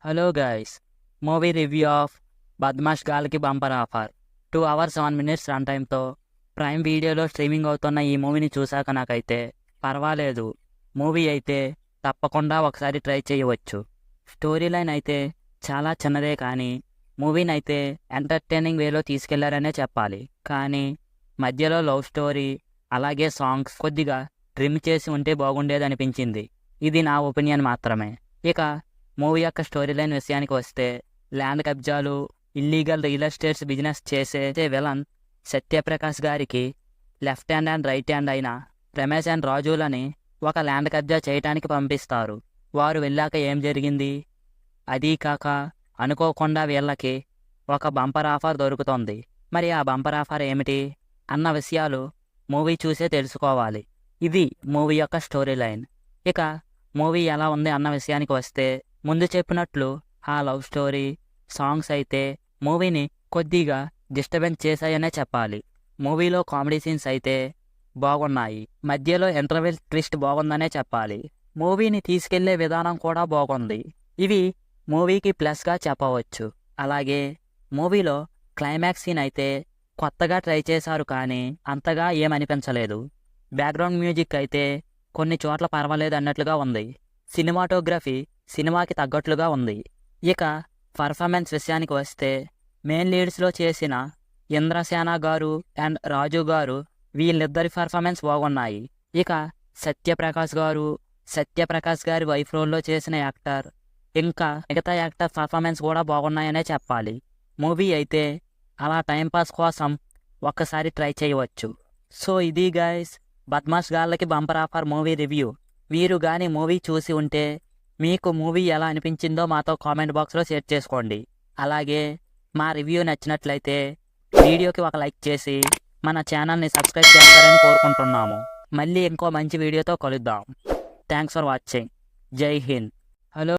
Hello guys, movie review of Badmash Gallaki bumper offer 2 hours 1 minutes run టైంతో Prime వీడియోలో streaming అవుతున్న ఈ మూవీని చూశాక నాకైతే పర్వాలేదు, మూవీ అయితే తప్పకుండా ఒకసారి ట్రై చేయవచ్చు. స్టోరీ లైన్ అయితే చాలా చిన్నదే కానీ మూవీని అయితే ఎంటర్టైనింగ్ వేలో తీసుకెళ్లారనే చెప్పాలి. కానీ మధ్యలో లవ్ స్టోరీ అలాగే సాంగ్స్ కొద్దిగా ట్రిమ్ చేసి ఉంటే బాగుండేది అనిపించింది. ఇది నా ఒపీనియన్ మాత్రమే. ఇక మూవీ యొక్క స్టోరీ లైన్ విషయానికి వస్తే, ల్యాండ్ కబ్జాలు, ఇల్లీగల్ రియల్ ఎస్టేట్స్ బిజినెస్ చేసే విలన్ సత్యప్రకాష్ గారికి left hand and right hand అయిన రమేష్ అండ్ రాజులని ఒక ల్యాండ్ కబ్జా చేయటానికి పంపిస్తారు. వారు వెళ్ళాక ఏం జరిగింది? అదీ కాక అనుకోకుండా వీళ్ళకి ఒక బంపర్ ఆఫర్ దొరుకుతుంది. మరి ఆ బంపర్ ఆఫర్ ఏమిటి అన్న విషయాలు మూవీ చూసే తెలుసుకోవాలి. ఇది మూవీ యొక్క స్టోరీ లైన్. ఇక మూవీ ఎలా ఉంది అన్న విషయానికి వస్తే, ముందు చెప్పినట్లు ఆ లవ్ స్టోరీ, సాంగ్స్ అయితే మూవీని కొద్దిగా డిస్టర్బెన్స్ చేశాయనే చెప్పాలి. మూవీలో కామెడీ సీన్స్ అయితే బాగున్నాయి. మధ్యలో ఇంటర్వెల్ ట్విస్ట్ బాగుందనే చెప్పాలి. మూవీని తీసుకెళ్లే విధానం కూడా బాగుంది. ఇవి మూవీకి ప్లస్గా చెప్పవచ్చు. అలాగే మూవీలో క్లైమాక్స్ సీన్ అయితే కొత్తగా ట్రై చేశారు కానీ అంతగా ఏమనిపించలేదు. బ్యాక్గ్రౌండ్ మ్యూజిక్ అయితే కొన్ని చోట్ల పర్వాలేదు అన్నట్లుగా ఉంది. సినిమాటోగ్రఫీ సినిమాకి తగ్గట్లుగా ఉంది. ఇక పర్ఫార్మెన్స్ విషయానికి వస్తే, మెయిన్ లీడ్స్లో చేసిన ఇంద్రసేన గారు అండ్ రాజు గారు, వీళ్ళిద్దరి పర్ఫార్మెన్స్ బాగున్నాయి. ఇక సత్యప్రకాష్ గారి వైఫ్ రోల్లో చేసిన యాక్టర్, ఇంకా మిగతా యాక్టర్ పర్ఫార్మెన్స్ కూడా బాగున్నాయనే చెప్పాలి. మూవీ అయితే అలా టైంపాస్ కోసం ఒక్కసారి ట్రై చేయవచ్చు. సో ఇది guys, Badmash Gallaki bumper offer movie review. మీరు కానీ మూవీ చూసి ఉంటే మీకు మూవీ ఎలా అనిపించిందో మాతో కామెంట్ బాక్స్లో షేర్ చేసుకోండి. అలాగే మా రివ్యూ నచ్చినట్లయితే వీడియోకి ఒక లైక్ చేసి మన ఛానల్ని సబ్స్క్రైబ్ చేస్తారని కోరుకుంటున్నాము. మళ్ళీ ఇంకో మంచి వీడియోతో కలుద్దాం. Thanks for watching. జై హింద్.